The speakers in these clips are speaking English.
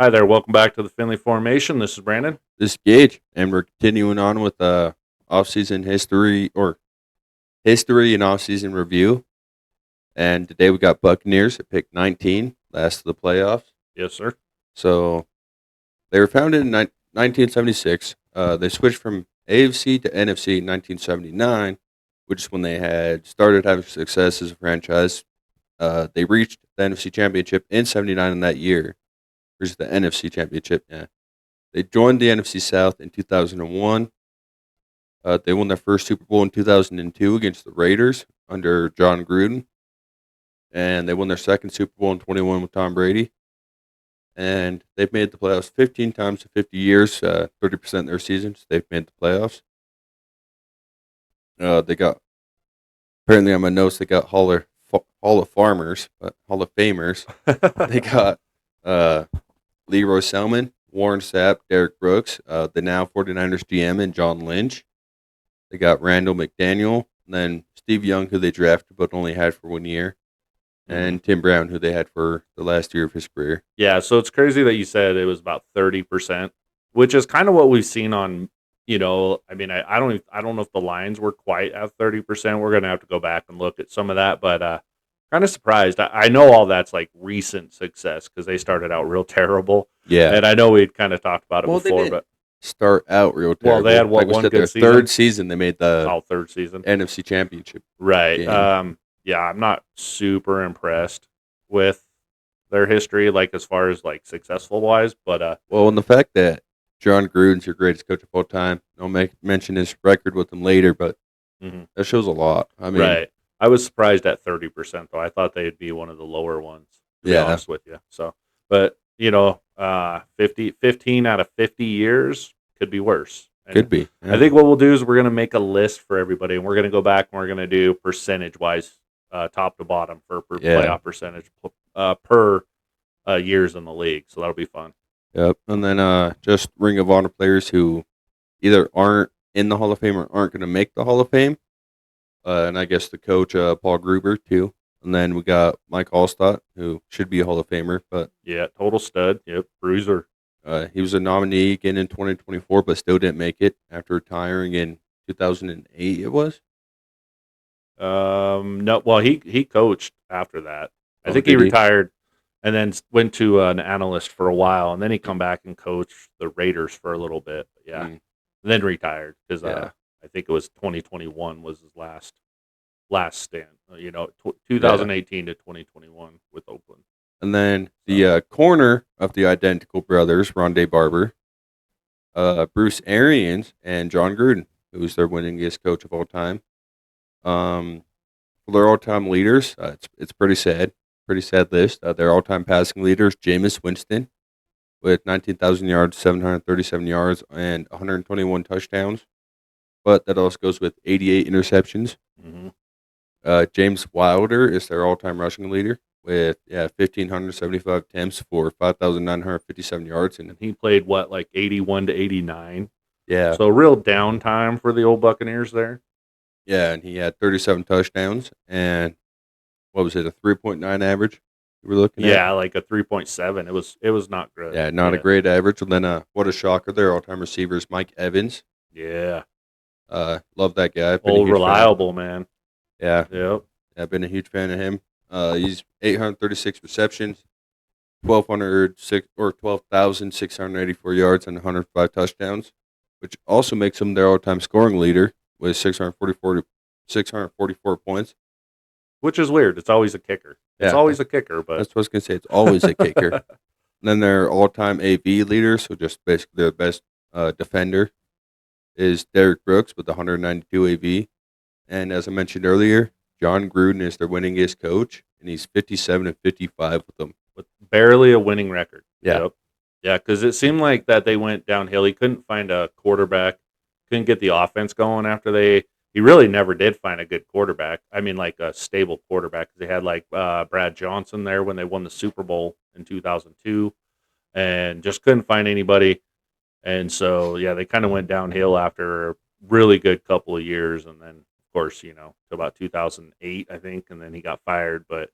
Hi there. Welcome back to the Finley Formation. This is Brandon. This is Gage, and we're continuing on with off-season history and off-season review. And today we got Buccaneers at pick 19, last of the playoffs. Yes, sir. So they were founded in 1976. They switched from AFC to NFC in 1979, which is when they had started having success as a franchise. They reached the NFC Championship in '79 in that year, which is the NFC Championship. Yeah, they joined the NFC South in 2001. They won their first Super Bowl in 2002 against the Raiders under John Gruden, and they won their second Super Bowl in 21 with Tom Brady. And they've made the playoffs 15 times in 50 years, 30% of their seasons. They've made the playoffs. They got apparently on my notes they got Hall of Famers. They got Leroy Selman, Warren Sapp, Derek Brooks, the now 49ers GM, and John Lynch. They got Randall McDaniel, and then Steve Young, who they drafted but only had for 1 year, and Tim Brown, who they had for the last year of his career. Yeah, so it's crazy that you said it was about 30%, which is kind of what we've seen on, I don't know if the Lions were quite at 30%. We're going to have to go back and look at some of that, but kind of surprised. I know all that's like recent success because they started out real terrible. Yeah. And I know we'd kind of talked about it Well, before, they but start out real terrible. they had Like we one said, good their season? third season they made the third season. NFC Championship. Right. game. Yeah, I'm not super impressed with their history, like as far as like successful wise, but Well, and the fact that John Gruden's your greatest coach of all time, I'll mention his record with him later, but that shows a lot. I mean, right. I was surprised at 30% though. I thought they'd be one of the lower ones, to be honest with you. So, but 15 out of 50 years could be worse. And could be. Yeah. I think what we'll do is we're going to make a list for everybody, and we're going to go back and we're going to do percentage-wise, top to bottom for playoff percentage per years in the league. So that'll be fun. Yep. And then just Ring of Honor players who either aren't in the Hall of Fame or aren't going to make the Hall of Fame. And I guess the coach, Paul Gruber, too. And then we got Mike Allstott, who should be a Hall of Famer. But yeah, total stud. Yep, bruiser. He was a nominee again in 2024, but still didn't make it after retiring in 2008, it was? No, well, he coached after that. I think he did he? retired and then went to an analyst for a while, and then he come back and coached the Raiders for a little bit. But yeah, and then retired because I think it was 2021 was his last stint. 2018 to 2021 with Oakland. And then the corner of the identical brothers, Rondé Barber, Bruce Arians, and John Gruden, who's their winningest coach of all time. For their all-time leaders, it's pretty sad list. Their all-time passing leaders, Jameis Winston, with 19,000 yards, 737 yards, and 121 touchdowns. But that also goes with 88 interceptions. James Wilder is their all-time rushing leader with 1,575 attempts for 5,957 yards. And he played, like 81 to 89? Yeah. So real downtime for the old Buccaneers there. Yeah, and he had 37 touchdowns, and what was it, a 3.9 average you were looking at? Yeah, like a 3.7. It was not good. Yeah, not a great average. And then what a shocker, their all-time receivers, Mike Evans. Yeah. Love that guy. Old reliable, man. Yeah. Yep. I've been a huge fan of him. He's 836 receptions, 12,684 yards, and 105 touchdowns, which also makes him their all-time scoring leader with 644 points. Which is weird. It's always a kicker. It's always a kicker, but that's what I was going to say. It's always a kicker. And then their all-time AV leader, so just basically their best defender, is Derek Brooks with 192 AV. And as I mentioned earlier, John Gruden is their winningest coach, and he's 57 and 55 with them. With barely a winning record. Yeah. Yep. Yeah, because it seemed like that they went downhill. He couldn't find a quarterback, couldn't get the offense going after he really never did find a good quarterback. I mean, like a stable quarterback. They had like Brad Johnson there when they won the Super Bowl in 2002 and just couldn't find anybody. And so, yeah, they kind of went downhill after a really good couple of years. And then, of course, to about 2008, I think, and then he got fired. But,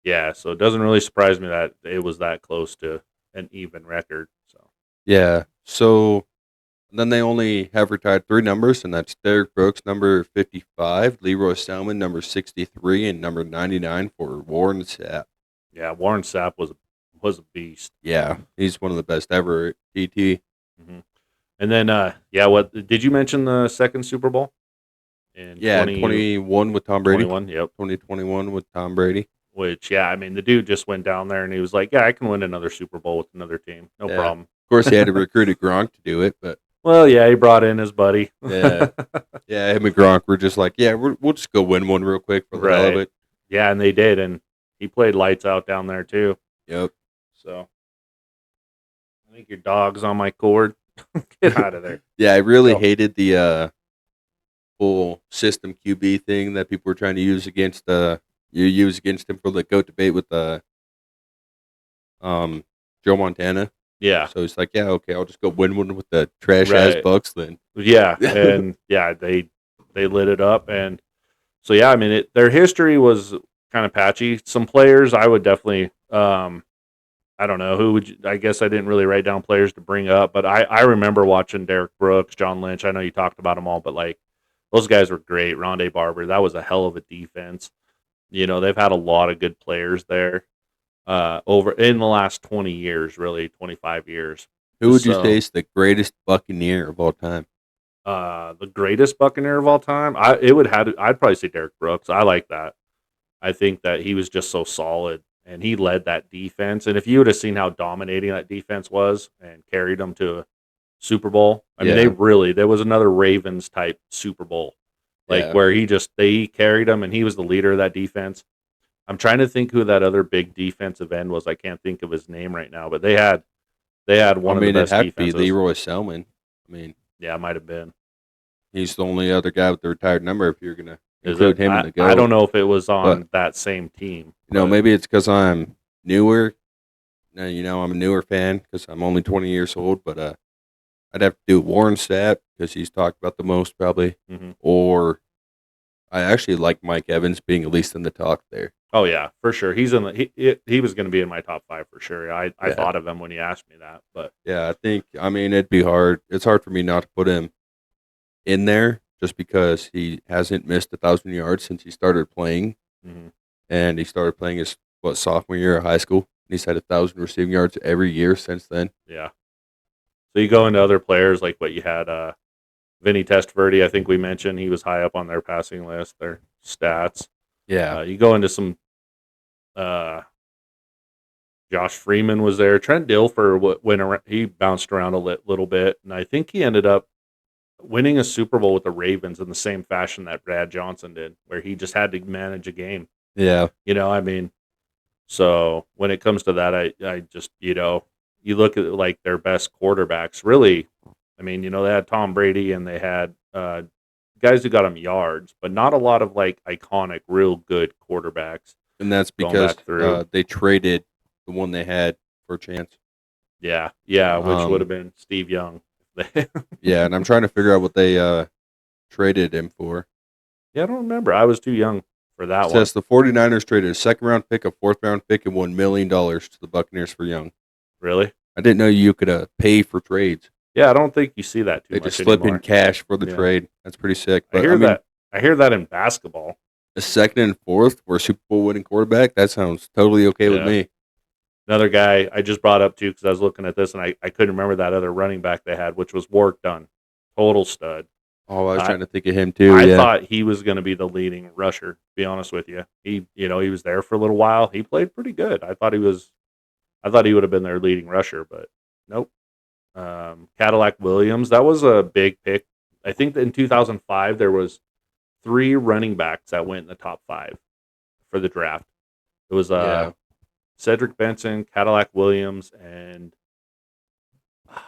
yeah, so it doesn't really surprise me that it was that close to an even record. So Yeah. So then they only have retired 3 numbers, and that's Derek Brooks, number 55, Leroy Selman, number 63, and number 99 for Warren Sapp. yeah, Warren Sapp was a beast. Yeah, he's one of the best ever at TT. Hmm. And then yeah, what did you mention the second Super Bowl in Yeah, 21 with Tom Brady. 2021? Yep. 2021 with Tom Brady. Which, yeah, I mean, the dude just went down there and he was like, "Yeah, I can win another Super Bowl with another team, no Yeah. problem." Of course, he had to recruit a Gronk to do it, but Well, yeah, he brought in his buddy. yeah, yeah, him and Gronk were just like, yeah, we'll just go win one real quick for the hell of Right. it. Yeah, and they did, and he played lights out down there too. Yep. So I think your dog's on my cord. Get out of there. Yeah, I really Go. hated the full system QB thing that people were trying to use against him for the GOAT debate with Joe Montana. Yeah. So it's like, yeah, okay, I'll just go win one with the trash ass Right. Bucks then. Yeah, and yeah, they lit it up, and so yeah, I mean, their history was kind of patchy. Some players I would definitely, I don't know who would. I guess I didn't really write down players to bring up, but I remember watching Derek Brooks, John Lynch. I know you talked about them all, but like those guys were great. Rondé Barber, that was a hell of a defense. You know, they've had a lot of good players there over in the last 20 years, really 25 years. Who would you So, say is the greatest Buccaneer of all time? the greatest Buccaneer of all time, I'd probably say Derek Brooks. I like that. I think that he was just so solid and he led that defense. And if you would have seen how dominating that defense was and carried them to a Super Bowl, I mean, there was another Ravens type Super Bowl, like where they carried them and he was the leader of that defense. I'm trying to think who that other big defensive end was. I can't think of his name right now, but they had one of the best it had defenses. to be Leroy Selman. I mean, yeah, it might have been. he's the only other guy with the retired number if you're going to include him in the GOAT. I don't know if it was on that same team. Maybe it's because I'm newer. I'm a newer fan because I'm only 20 years old, but I'd have to do Warren Sapp because he's talked about the most probably. Mm-hmm. Or I actually like Mike Evans being at least in the talk there. Oh yeah, for sure. He's in he was going to be in my top 5 for sure. I thought of him when you asked me that, but yeah, I mean it'd be hard. It's hard for me not to put him in there just because he hasn't missed 1,000 yards since he started playing, and he started playing his sophomore year of high school. And he's had 1,000 receiving yards every year since then. Yeah. So you go into other players like what you had, Vinny Testaverde. I think we mentioned he was high up on their passing list, their stats. Yeah. You go into some. Josh Freeman was there. Trent Dilfer went around. He bounced around a little bit, and I think he ended up winning a Super Bowl with the Ravens in the same fashion that Brad Johnson did, where he just had to manage a game. Yeah. I mean, so when it comes to that, I just, you look at like their best quarterbacks, really. I mean, they had Tom Brady and they had guys who got them yards, but not a lot of like iconic, real good quarterbacks. And that's because they traded the one they had for a chance. Yeah, which would have been Steve Young. Yeah, and I'm trying to figure out what they traded him for. Yeah, I don't remember. I was too young for that one. It says the 49ers traded a second-round pick, a fourth-round pick, and $1 million to the Buccaneers for Young. Really? I didn't know you could pay for trades. Yeah, I don't think you see that too much. They just slip in cash for the trade. That's pretty sick. But, I hear that in basketball. A second and fourth for a Super Bowl winning quarterback, that sounds totally okay with me. Another guy I just brought up too because I was looking at this and I couldn't remember that other running back they had, which was Wark Dunn. Total stud. Oh, I was trying to think of him too. I thought he was going to be the leading rusher, to be honest with you. He was there for a little while. He played pretty good. I thought he would have been their leading rusher, but nope. Cadillac Williams, that was a big pick. I think that in 2005 there was 3 running backs that went in the top 5 for the draft. It was Cedric Benson, Cadillac Williams, and I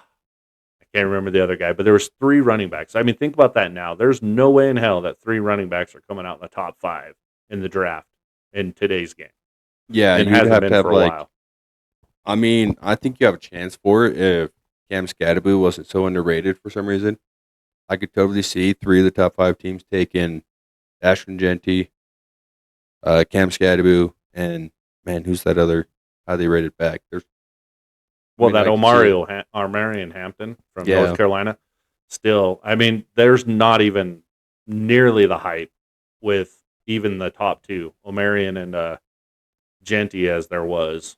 can't remember the other guy, but there was 3 running backs. I mean, think about that now. There's no way in hell that 3 running backs are coming out in the top 5 in the draft in today's game. Yeah, and hasn't been for a while. I mean, I think you have a chance for it if Cam Scadaboo wasn't so underrated for some reason. I could totally see 3 of the top 5 teams taking Ashton Genty, Cam Scadaboo, and man, who's that other highly rated back? There's I Well, mean, that I can see it. Omarion Hampton from North Yeah, Carolina, still, I mean, there's not even nearly the hype with even the top two, Omarion and Genty, as there was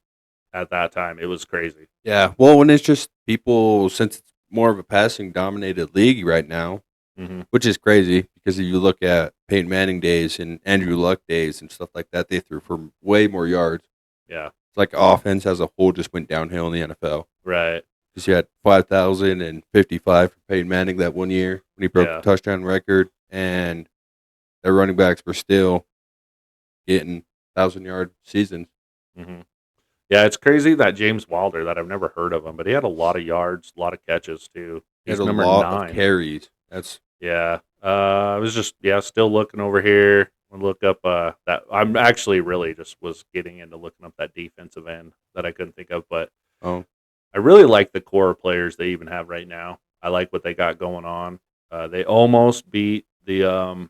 at that time. It was crazy. yeah. Well, when it's just people, since it's more of a passing dominated league right now, Hmm. which is crazy because if you look at Peyton Manning days and Andrew Luck days and stuff like that, they threw for way more yards. Yeah, It's like offense as a whole just went downhill in the NFL. right. Because you had 5,055 for Peyton Manning that one year when he broke the Yeah. touchdown record, and their running backs were still getting 1,000-yard seasons. Hmm. Yeah, it's crazy that James Wilder, that I've never heard of him, but he had a lot of yards, a lot of catches too. He had He's a number lot of 9. carries. That's Yeah. I was just still looking over here. I look up that I'm actually really just was getting into looking up that defensive end that I couldn't think of, but oh I really like the core players they even have right now. I like what they got going on. They almost beat the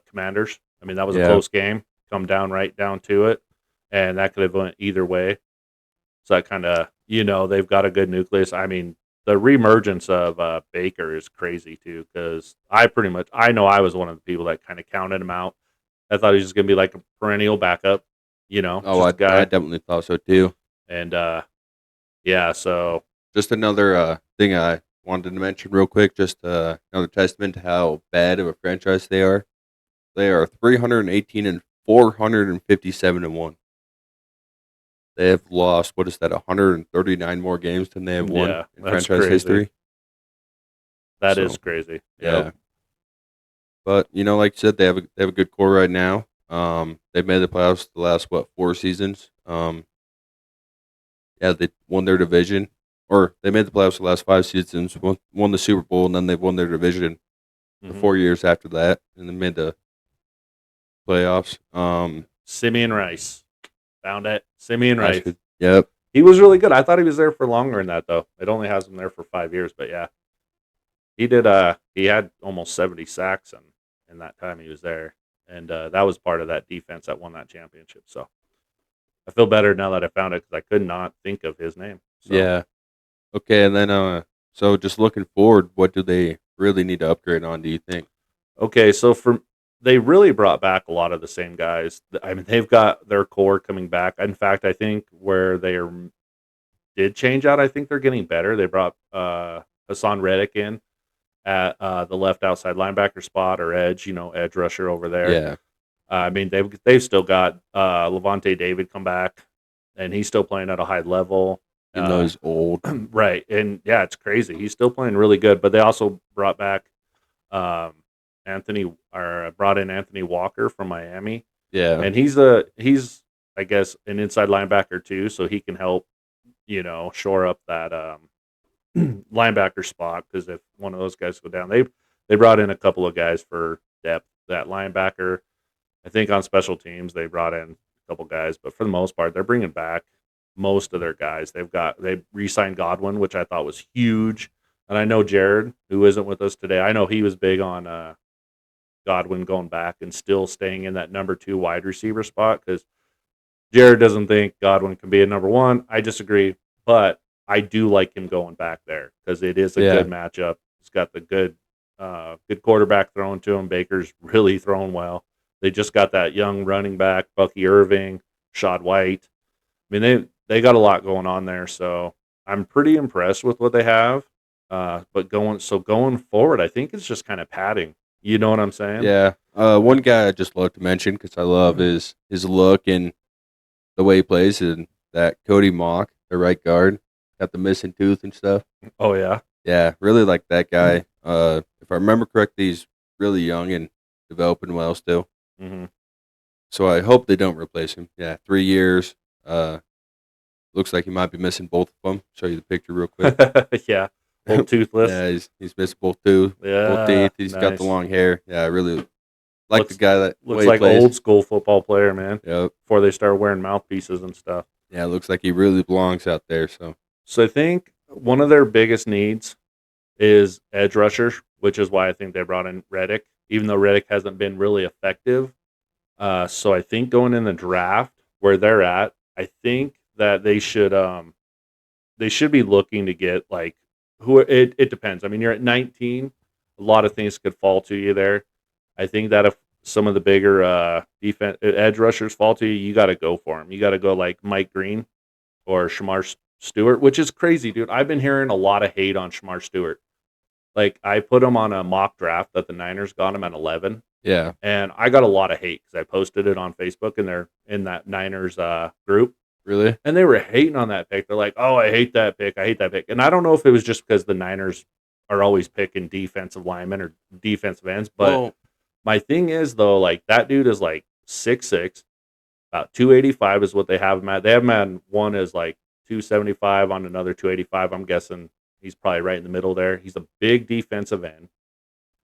Commanders. I mean, that was a yeah. close game. Come down right down to it, and that could have went either way. So that kind of, they've got a good nucleus. I mean, the reemergence of Baker is crazy too, because I know I was one of the people that kind of counted him out. I thought he was just going to be like a perennial backup, Oh, just a I guy. definitely thought so too. And yeah, so Just another thing I wanted to mention real quick. Just another testament to how bad of a franchise they are. They are 318 and 457 and one. They have lost, what is that, 139 more games than they have won yeah, in that's franchise crazy. history. That is So crazy. Yep. yeah, but like you said, they have a good core right now. They've made the playoffs the last 4 seasons. Yeah, they won their division, or they made the playoffs the last 5 seasons. Won the Super Bowl, and then they've won their division the Hmm. 4 years after that, and then made the playoffs. Simeon Rice found it. Simeon That's Rice. good. Yep. He was really good. I thought he was there for longer than that though. It only has him there for 5 years, but yeah, he did. He had almost 70 sacks in that time he was there, and that was part of that defense that won that championship. So I feel better now that I found it because I could not think of his name. So Yeah. Okay, and then so just looking forward, what do they really need to upgrade on? Do you think? okay, so they really brought back a lot of the same guys. I mean, they've got their core coming back. In fact, I think where did change out, I think they're getting better. They brought Hassan Reddick in at the left outside linebacker spot or edge, edge rusher over there. Yeah, I mean, they've still got Levante David come back, and he's still playing at a high level. even though he's old. Right, and yeah, it's crazy. He's still playing really good. But they also brought back um, brought in Anthony Walker from Miami, Yeah, and he's I guess an inside linebacker too, so he can help shore up that linebacker spot because if one of those guys go down, they brought in a couple of guys for depth. That linebacker, I think on special teams they brought in a couple guys, but for the most part they're bringing back most of their guys. They re-signed Godwin, which I thought was huge, and I know Jared, who isn't with us today. I know he was big on Godwin going back and still staying in that number 2 wide receiver spot because Jared doesn't think Godwin can be a number 1. I disagree, but I do like him going back there because it is a yeah. good matchup. He's got the good quarterback throwing to him. Baker's really throwing well. They just got that young running back, Bucky Irving, Shad White. I mean, they got a lot going on there, so I'm pretty impressed with what they have. But going forward, I think it's just kind of padding. You know what I'm saying? Yeah. One guy I just love to mention because I love his look and the way he plays, and that Cody Mock, the right guard, got the missing tooth and stuff. Oh yeah. Yeah, really like that guy. If I remember correctly, he's really young and developing well still. Hmm. So I hope they don't replace him. Yeah, 3 years. Looks like he might be missing both of them. Show you the picture real quick. Yeah. Old toothless. Yeah, he's missing both Yeah. teeth. He's got the Nice. long hair. Yeah, I really like the Looks guy that looks way he like plays. old school football player, man. Yep. Before they start wearing mouthpieces and stuff. Yeah, looks like he really belongs out there. So So I think one of their biggest needs is edge rushers, which is why I think they brought in Reddick, even though Reddick hasn't been really effective. So I think going in the draft where they're at, I think that they should they should be looking to get like who it depends. I mean, you're at 19, a lot of things could fall to you there. I think that if some of the bigger defense edge rushers fall to you, you got to go for them. You got to go like Mike Green or Shamar Stewart, which is crazy, dude. I've been hearing a lot of hate on Shamar Stewart. Like I put him on a mock draft that the Niners got him at 11, Yeah. and I got a lot of hate because I posted it on Facebook and they're in that Niners group, Really? and they were hating on that pick. They're like, "Oh, I hate that pick. I hate that pick." And I don't know if it was just because the Niners are always picking defensive linemen or defensive ends, but Well, my thing is though, like that dude is like 6'6", about 285 is what they have him at. They have him at one is like 275 on another 285. I'm guessing he's probably right in the middle there. He's a big defensive end.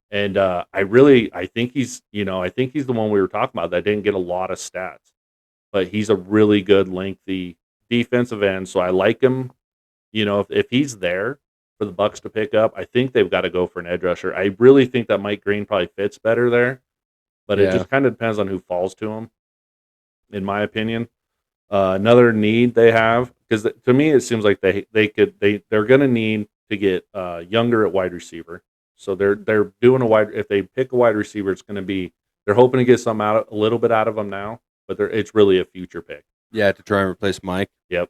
And I think I think he's the one we were talking about that didn't get a lot of stats, but he's a really good lengthy defensive end. So I like him. If he's there for the Bucks to pick up, I think they've got to go for an edge rusher. I really think that Mike Green probably fits better there, but it yeah. just kind of depends on who falls to him, in my opinion. Another need they have, because to me it seems like they're going to need to get younger at wide receiver. So they're doing if they pick a wide receiver, it's going to be they're hoping to get some a little bit out of them now, but it's really a future pick. Yeah, to try and replace Mike. Yep.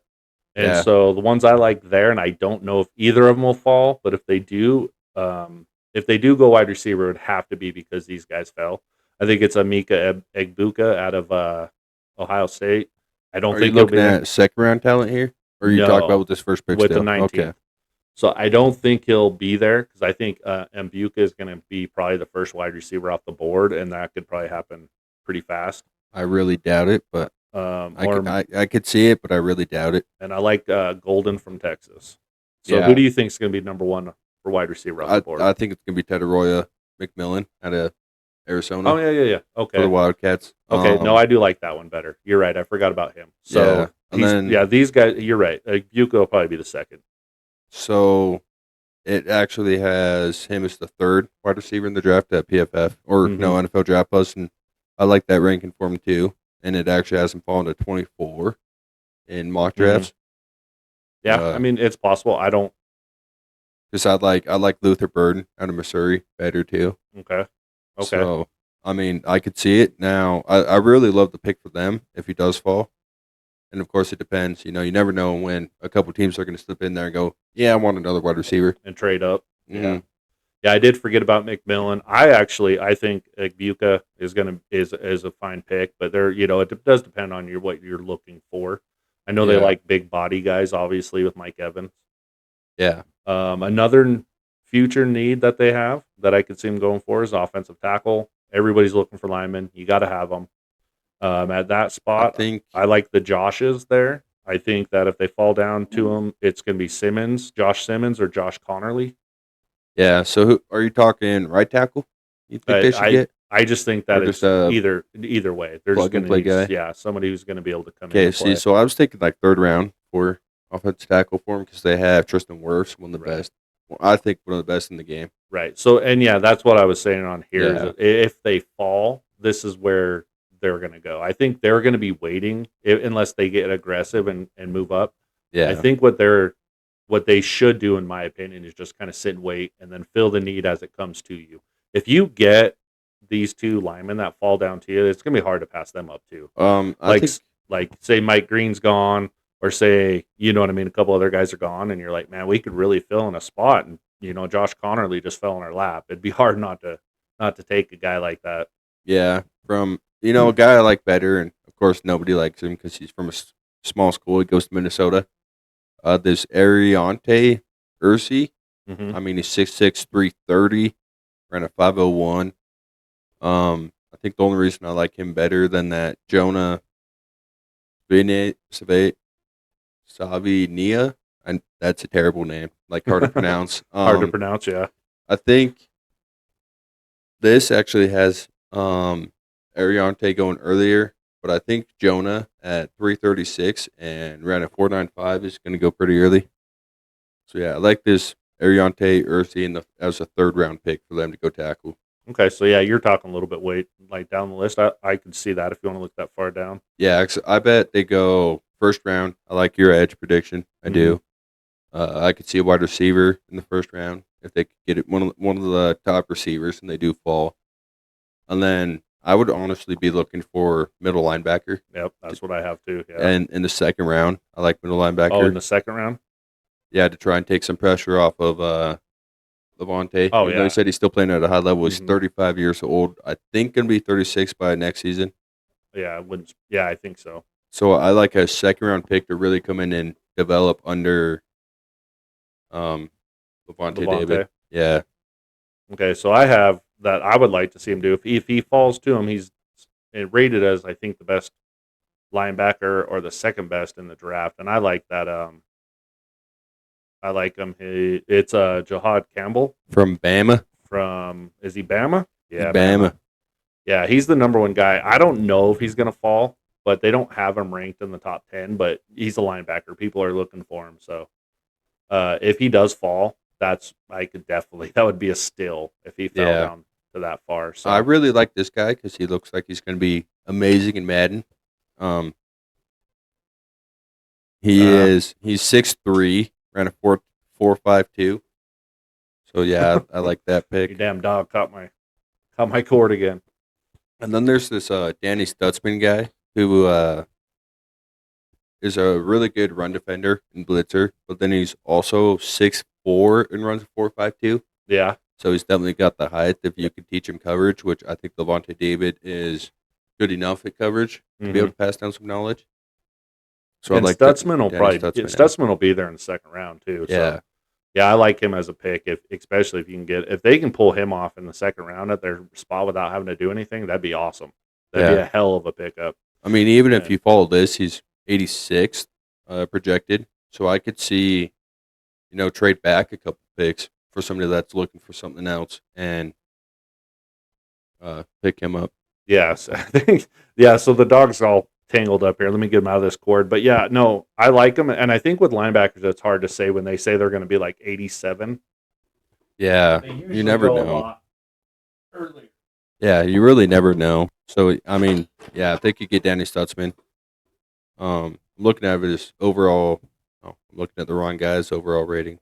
And Yeah. so the ones I like there, and I don't know if either of them will fall, but if they do go wide receiver, it would have to be because these guys fell. I think it's Amika Egbuka out of Ohio State. I don't Are think you he'll looking be there. at second round talent here? Or are you talking about with this first pick with the still? 19th. Okay. So I don't think he'll be there because I think Mbuka is going to be probably the first wide receiver off the board, and that could probably happen pretty fast. I really doubt it, but I could see it, but I really doubt it. And I like Golden from Texas. So Yeah. who do you think is going to be number one for wide receiver off the board? I think it's going to be Tataroya McMillan out of Arizona. Oh, yeah. Okay. For the Wildcats. Okay, no, I do like that one better. You're right. I forgot about him. So, these guys, you're right. Buka will probably be the second. So, it actually has him as the third wide receiver in the draft at PFF, or no, NFL Draft Plus, and I like that ranking for him too. And it actually has him falling to 24 in mock drafts. Yeah, I mean, it's possible. I don't. Because I like Luther Burden out of Missouri better too. Okay. So, I mean, I could see it now. I really love the pick for them if he does fall. And of course, it depends. You never know when a couple teams are going to slip in there and go, "Yeah, I want another wide receiver," and trade up. Mm-hmm. Yeah. I did forget about McMillan. I think Buka is a fine pick, but it does depend on what you're looking for. I know they like big body guys, obviously with Mike Evans. Yeah. Another future need that they have that I could see them going for is offensive tackle. Everybody's looking for linemen. You got to have them. At that spot, I like the Joshes there. I think that if they fall down to them, it's going to be Josh Simmons, or Josh Connerly. Yeah. So who are you talking? Right tackle? You think they should get? I just think that it's either way. They're just going to need somebody who's going to be able to come in. Okay. So I was thinking like third round for offensive tackle for him because they have Tristan Wirfs, one of the best. Well, I think one of the best in the game. Right. So that's what I was saying on here. Is that if they fall, this is where they're going to go. I think they're going to be waiting unless they get aggressive and move up. Yeah. I think what they should do, in my opinion, is just kind of sit and wait and then fill the need as it comes to you. If you get these two linemen that fall down to you, it's going to be hard to pass them up too. I think say Mike Green's gone, or say, you know what I mean, a couple other guys are gone, and you're like, man, we could really fill in a spot, and Josh Connerly just fell in our lap. It'd be hard not to take a guy like that. Yeah, from a guy I like better, and of course nobody likes him because he's from a small school. He goes to Minnesota. There's Ariante Ursi. Mm-hmm. I mean, he's 6'6", 330, ran a 501. I think the only reason I like him better than that Jonah Savinia, and that's a terrible name, like hard to pronounce. Hard to pronounce, yeah. I think this actually has Ariante going earlier, but I think Jonah at 336 and ran a 495 is going to go pretty early. So yeah, I like this Ariante Ursi as a third round pick for them to go tackle. Okay, so yeah, you're talking a little bit like down the list. I can see that if you want to look that far down. Yeah, I bet they go first round. I like your edge prediction. I do. I could see a wide receiver in the first round if they could get it one of the top receivers and they do fall. And then I would honestly be looking for middle linebacker. Yep, that's what I have too. Yeah. And in the second round, I like middle Oh, in linebacker. the second round. Yeah, to try and take some pressure off of Levante. Oh Even though he yeah. said he's still playing at a high level, he's hmm 35 years old. I think going to be 36 by next season. Yeah, I wouldn't. Yeah, I think so. So I like a second round pick to really come in and develop under um, Levante David. Levante. Yeah, Okay, so I have that I would like to see him do. If he falls to him, he's rated as I think the best linebacker or the second best in the draft, and I like that. I like him. It's Jahad Campbell from Bama. from is he Bama? He's Yeah, Bama. Bama. Yeah, he's the number one guy. I don't know if he's gonna fall, but they don't have him ranked in the top 10. But he's a linebacker. People are looking for him. So if he does fall, I could definitely that would be a steal if he fell Yeah. down to that far. So I really like this guy because he looks like he's going to be amazing in Madden. Um, he's 6'3", ran a 4.52. So yeah, I like that your pick. damn dog caught my cord again. And then there's this Danny Stutzman guy who is a really good run defender and blitzer, but then he's also 6'4" and runs a 4.52. Yeah, So he's definitely got the height if you could teach him coverage, which I think Levante David is good enough at coverage to be able to pass down some knowledge. So and I like Stutzman will Danny probably Stutzman. Stutzman will be there in the second round too. Yeah. So yeah, I like him as a pick. Especially if they can pull him off in the second round at their spot without having to do anything, that'd be awesome. That'd be Yeah. a hell of a pickup. I mean, even if Yeah. you follow this, he's 86th projected. So I could see, trade back a couple picks for somebody that's looking for something else and pick him up. Yes, I think. Yeah, so the dog's all tangled up here. Let me get him out of this cord. But yeah, no, I like him, and I think with linebackers, it's hard to say when they say they're going to be like 87. Yeah, They you usually never go a know. lot earlier. Yeah, you really never know. So I mean, yeah, if they could get Danny Stutzman, I'm looking at his overall. Oh, I'm looking at the wrong guy's overall rating.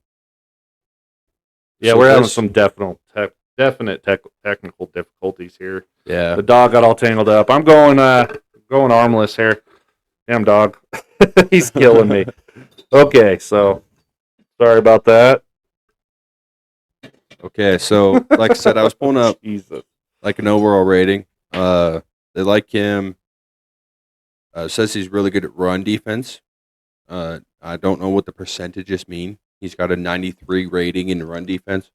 Yeah, So we're having this- some definite technical difficulties here. Yeah, The dog got all tangled up. I'm going armless here. Damn dog, he's killing me. Okay, so sorry about that. okay. So like I said, I was pulling up Jesus. like an overall rating. They like him. Says he's really good at run defense. I don't know what the percentages mean. He's got a 93 rating in run defense.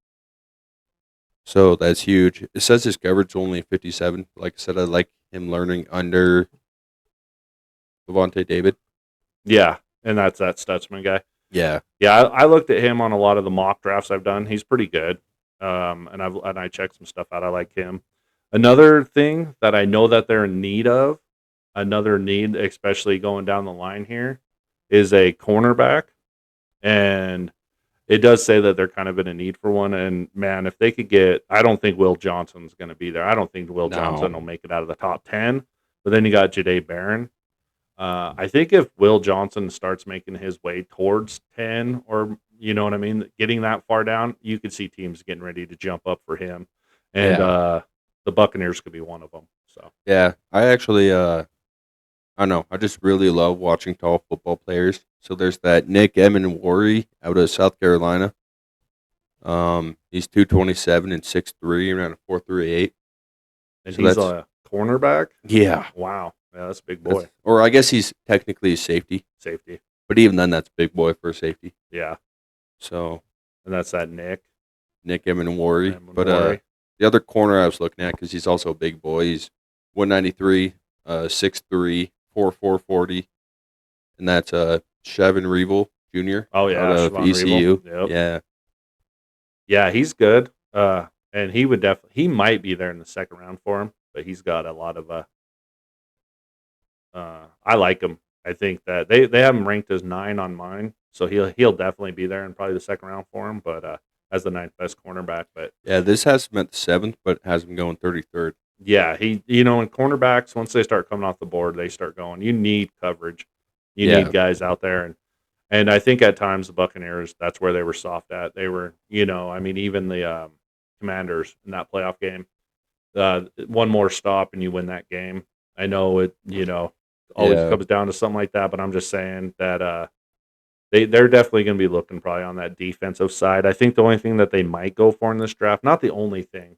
So that's huge. It says his coverage is only 57. Like I said, I like him learning under Levante David. Yeah, and that's that Stutzman guy. Yeah. Yeah, I looked at him on a lot of the mock drafts I've done. He's pretty good. And I checked some stuff out. I like him. Another thing that I know that they're in need of, especially going down the line here, is a cornerback. And it does say that they're kind of in a need for one. And man, if they could get, I don't think Will Johnson's going to be there. I don't think Will No. Johnson will make it out of the top 10. But then you got Jahdae Barron. I think if Will Johnson starts making his way towards 10 or, you know what I mean, getting that far down, you could see teams getting ready to jump up for him. And the Buccaneers could be one of them. So Yeah. I actually, I don't know. I just really love watching tall football players. So there's that Nick Emenwari out of South Carolina. He's 227 and 6'3", around a 4.38. and So he's that's- a cornerback. Yeah. Wow. Yeah, that's a big boy. Or I guess he's technically a safety, Safety. but even then, that's big boy for a safety. Yeah. So And that's that Nick. Nick Emenwari. But Emenwari. the other corner I was looking at, because he's also a big boy, he's 193, 6'3", 4.40, and that's Shavin Revel Jr. Oh, yeah. out of Siobhan ECU. Revel. Yep. Yeah, Yeah, he's good. And he would he might be there in the second round for him, but he's got a lot of I like him. I think that they have him ranked as 9 on mine, so he'll definitely be there in probably the second round for him, but as the 9th best cornerback. But yeah. This has him at the 7th, but has him going 33rd. yeah, in cornerbacks, once they start coming off the board, they start going. You need coverage. You Yeah. need guys out there, And I think at times the Buccaneers, that's where they were soft at. They were, even the Commanders in that playoff game, one more stop and you win that game. I know it, always Yeah. comes down to something like that, but I'm just saying that they're definitely going to be looking probably on that defensive side. I think the only thing that they might go for in this draft, not the only thing,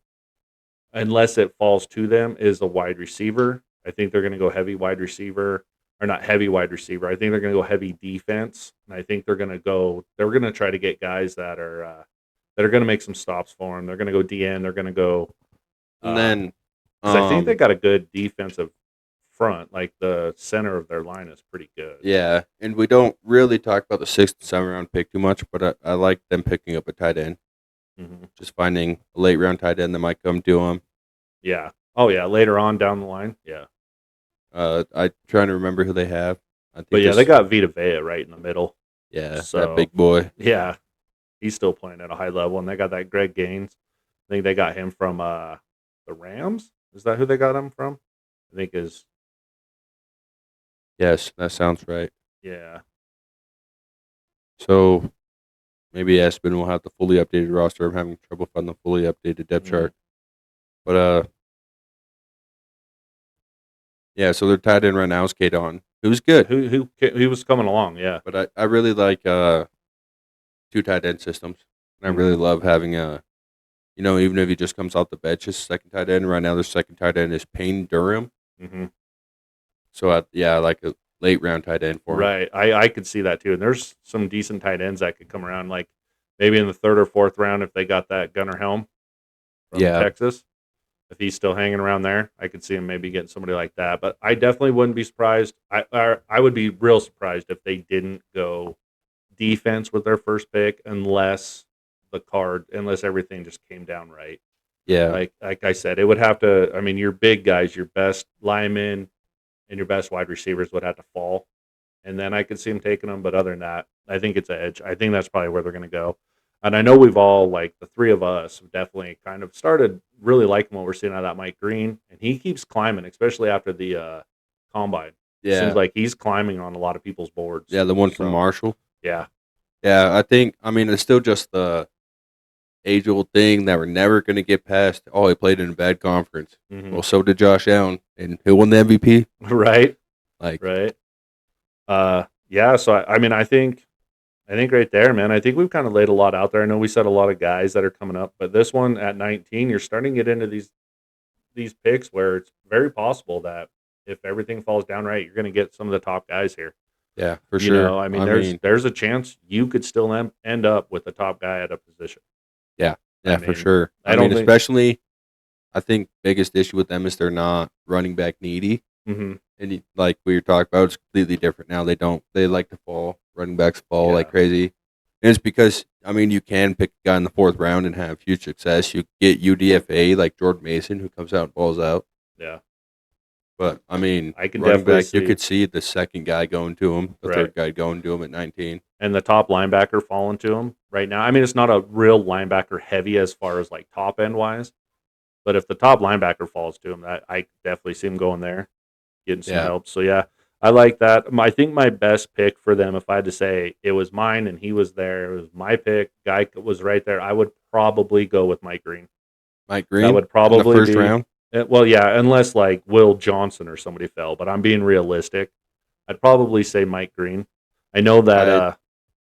unless it falls to them, is a wide receiver. I think they're going to go heavy wide receiver, or not heavy wide receiver. I think they're going to go heavy defense, and I think they're going to go. They're going to try to get guys that are going to make some stops for them. They're going to go DN. They're going to go And because then, I think they um, got a good defensive front. Like the center of their line is pretty good. yeah, and we don't really talk about the 6th and 7th round pick too much, but I like them picking up a tight end. Hmm. Just finding a late round tight end that might come to them. Yeah. Oh yeah. Later on down the line. Yeah. I'm trying to remember who they have. I But think yeah, they this, got Vita Vea right in the middle. yeah, that So big boy. yeah, he's still playing at a high level, and they got that Greg Gaines. I think they got him from the Rams. Is that who they got him from? I think is Yes, that sounds right. yeah. So maybe Aspen will have the fully updated roster. I'm having trouble finding the fully updated depth Mm. chart. But yeah, so their tight end right now is Kadon, who's good. Who was coming along? Yeah. But I really like two tight end systems. And I really Hmm. love having even if he just comes off the bench as second tight end. Right now, their second tight end is Payne Durham. Hmm. So I like a late round tight end for him. Right. I could see that too. And there's some decent tight ends that could come around, like maybe in the third or fourth round if they got that Gunnar Helm from Yeah, Texas. If he's still hanging around there, I could see him maybe getting somebody like that. But I definitely wouldn't be surprised. I would be real surprised if they didn't go defense with their first pick unless everything just came down right. yeah, Like I said, it would have to. I mean, your big guys, your best linemen, and your best wide receivers would have to fall, and then I could see them taking them. But other than that, I think it's edge. I think that's probably where they're going to go. And I know we've all, like the three of us, have definitely kind of started really liking what we're seeing out of that Mike Green, and he keeps climbing, especially after the combine. Seems yeah, like he's climbing on a lot of people's boards. yeah. The one from So Marshall. yeah. Yeah, I mean, it's still just the age old thing that we're never going to get past. Oh, he played in a bad conference. Hmm. Well, so did Josh Allen, and who won the MVP? Right. Like, Right. Yeah. So I mean, I think right there, man. I think we've kind of laid a lot out there. I know we said a lot of guys that are coming up, but this one at 19, you're starting to get into these picks where it's very possible that if everything falls down right, you're going to get some of the top guys here. yeah, for sure. I mean, I there's mean, there's a chance you could still end up with the top guy at a position. yeah, I yeah, for mean, sure. I I mean, don't think. especially, I think biggest issue with them is they're not running back needy. Hmm. And like we were talking about, it's completely different now. They don't. They like to fall. Running backs fall like Yeah. crazy. And it's because I mean you can pick a guy in the 4th round and have huge success. You get UDFA like Jordan Mason who comes out and balls out. Yeah. But I mean I can running definitely back, you see. could see the second guy going to him, the Right. third guy going to him at 19. And the top linebacker falling to him right now. I mean, it's not a real linebacker heavy as far as like top end wise, but if the top linebacker falls to him, that I definitely see him going there, getting some Yeah, help. So yeah, I like that. I think my best pick for them, if I had to say it was mine and he was there, it was my pick. Guy was right there. I would probably go with Mike Green. Mike That Green would in the probably first be. round. Well, yeah, unless like Will Johnson or somebody fell, but I'm being realistic. I'd probably say Mike Green. I know that. I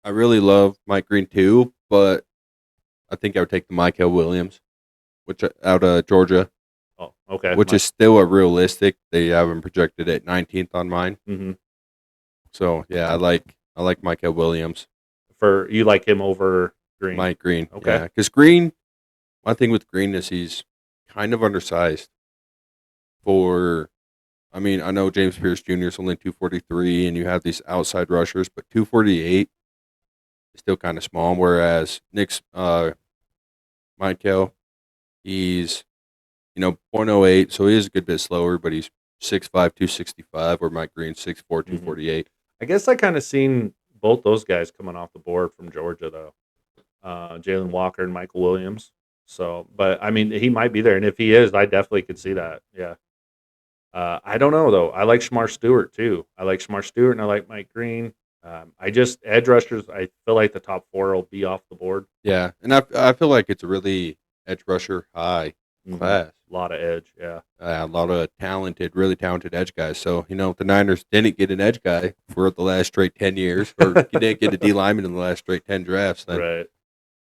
I really love Mike Green too, but I think I would take the Michael Williams, which out of Georgia, Oh, okay. which is still a realistic. They have him projected at 19th on mine. Hmm. So yeah, I like Michael Williams, For you like him over Green? Mike Green. Okay. Yeah, because Green, my thing with Green is he's kind of undersized. For I mean, I know James Pierce Jr. is only 243, and you have these outside rushers, but 248 is still kind of small. Whereas Nick's Michael, he's .oh 0.08, so he is a good bit slower, but he's 6'5", 265, where Mike Green's 6'4", Hmm. 248. I guess I kind of seen both those guys coming off the board from Georgia though. Jalen Walker and Michael Williams. So, but I mean, he might be there, and if he is, I definitely could see that. Yeah. I don't know though. I like Shamar Stewart too. I like Shamar Stewart, and I like Mike Green. Edge rushers. I feel like the top four will be off the board. Yeah, and I feel like it's a really edge rusher high class. A lot of edge. Yeah. A lot of talented, really talented edge guys. So if the Niners didn't get an edge guy for the last straight 10 years, or you didn't get a D lineman in the last straight 10 drafts, then Right.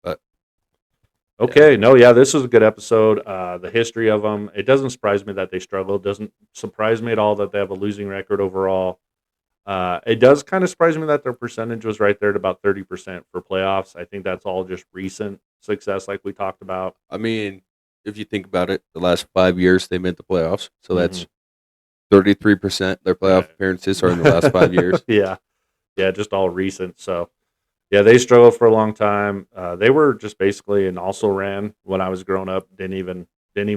but Okay. Yeah. No. Yeah. This was a good episode. The history of them. It doesn't surprise me that they struggle. It doesn't surprise me at all that they have a losing record overall. It does kind of surprise me that their percentage was right there at about 30% for playoffs. I think that's all just recent success, like we talked about. I mean, if you think about it, the last 5 years they made the playoffs, so that's Mhm. 33% their playoff Right. appearances are in the last 5 years. Yeah. Yeah. Just all recent. So, yeah, they struggled for a long time. They were just basically an also ran when I was growing up. Didn't even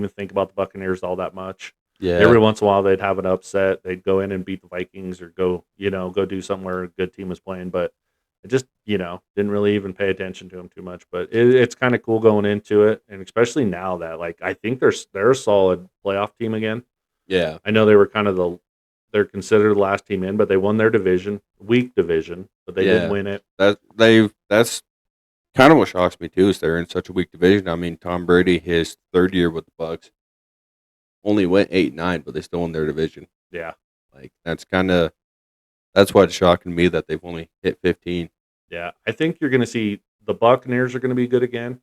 think about the Buccaneers all that much. Yeah, Every once in a while, they'd have an upset. They'd go in and beat the Vikings or go do something where a good team was playing. But I just, didn't really even pay attention to them too much. But it's kind of cool going into it, and especially now that like I think they're a solid playoff team again. yeah, I know they were kind of they're considered the last team in, but they won their division, weak division, but they did yeah. win it. That's kind of what shocks me too is they're in such a weak division. I mean, Tom Brady, his third year with the Bucks, only went 8-9, but they still won their division. Yeah. Like that's why it's shocking to me that they've only hit 15. Yeah, I think you're going to see the Buccaneers are going to be good again,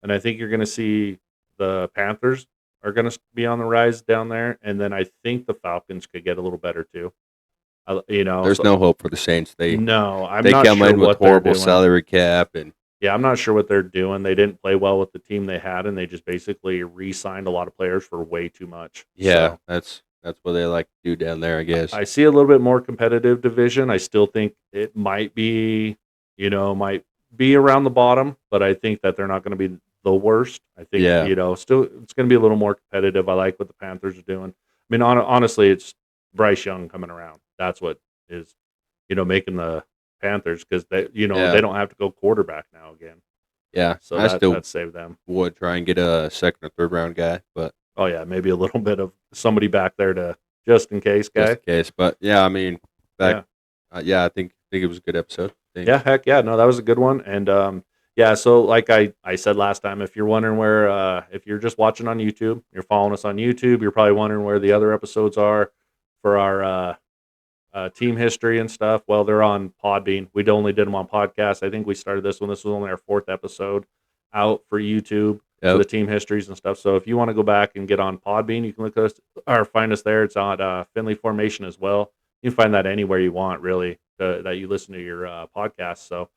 and I think you're going to see the Panthers are going to be on the rise down there, and then I think the Falcons could get a little better too. There's So no hope for the Saints. They no, I'm they not come sure in with what they're horrible doing. salary cap and Yeah, I'm not sure what they're doing. They didn't play well with the team they had, and they just basically re-signed a lot of players for way too much. yeah, So that's what they like to do down there, I guess. I see a little bit more competitive division. I still think it might be around the bottom, but I think that they're not going to be the worst. I think, Yeah, still it's going to be a little more competitive. I like what the Panthers are doing. I mean, honestly, it's Bryce Young coming around. That's what is, making the Panthers because they yeah, don't have to go quarterback now again. yeah. So I still that saved them. would try and get a second or third round guy, but Oh yeah, maybe a little bit of somebody back there to just in case just guy. in case. But yeah, I mean, back, Yeah. yeah, I think it was a good episode. I think. Yeah, heck yeah. No, that was a good one. And yeah, so like I said last time, if you're wondering where if you're just watching on YouTube, you're following us on YouTube, you're probably wondering where the other episodes are for our team history and stuff. Well, they're on Podbean. We only did them on podcast. I think we started this one. This was only our fourth episode out for YouTube for Yep. the team histories and stuff. So if you want to go back and get on Podbean, you can look us or find us there. It's on Finley Formation as well. You can find that anywhere you want, really, that you listen to your podcast. So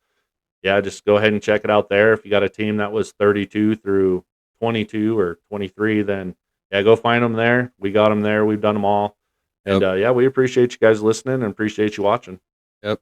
yeah, just go ahead and check it out there. If you got a team that was 32 through 22 or 23, then yeah, go find them there. We got them there. We've done them all. And Yep. yeah, we appreciate you guys listening and appreciate you watching. Yep.